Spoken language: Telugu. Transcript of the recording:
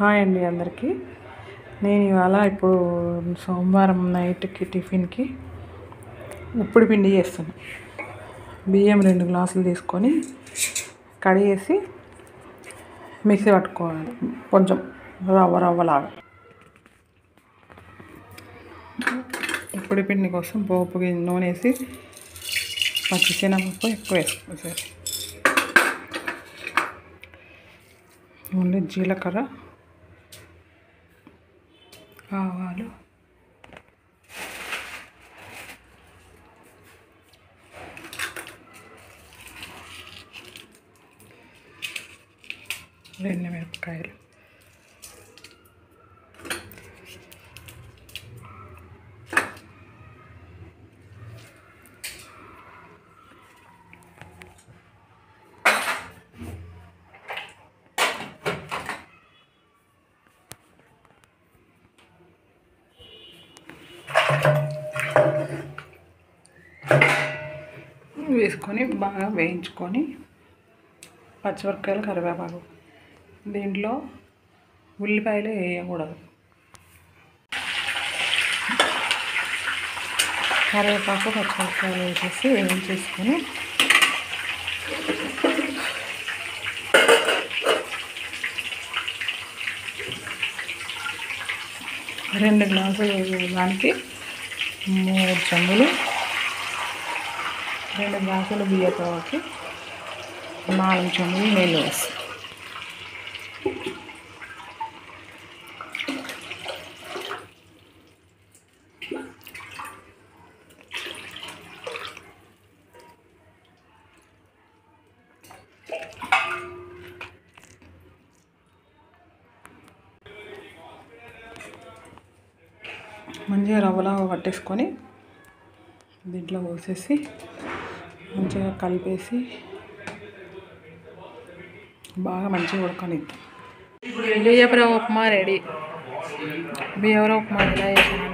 హాయ్ అండి అందరికీ. నేను ఇవాళ ఇప్పుడు సోమవారం నైట్కి టిఫిన్కి ఉప్పుడు పిండి చేస్తాను. బియ్యం 2 గ్లాసులు తీసుకొని కడిగేసి మిక్సీ పట్టుకోవాలి, కొంచెం రవ్వలాగా. ఉప్పుడు పిండి కోసం పోపు నూనె వేసి పచ్చిశనగపప్పు ఎక్కువ వేసుకోవాలి. ఓన్లీ జీలకర్ర, ఆవాలు, ఎండుమిరపకాయలు, వేసుకొని బాగా వేయించుకొని పచ్చిమిరపకాయలు, కరివేపాకు. దీంట్లో ఉల్లిపాయలు వేయకూడదు. కరివేపాకు, పచ్చిమిరపకాయలు వేసేసి వేయించేసుకొని రెండు గ్లాసులు దానికి 3 చెంబులు, 2 గ్లాసులు బియ్యపిండికి 4 చెంబులు నీళ్ళు వేసి మంచిగా రవ్వలాగా పట్టేసుకొని దీంట్లో పోసేసి మంచిగా కలిపేసి బాగా మంచిగా ఉడకనిద్దాం. బియ్యపు రవ్వ ఉప్మా రెడీ. బియ్యపు రవ్వ ఉప్మా ఎలా చేసాను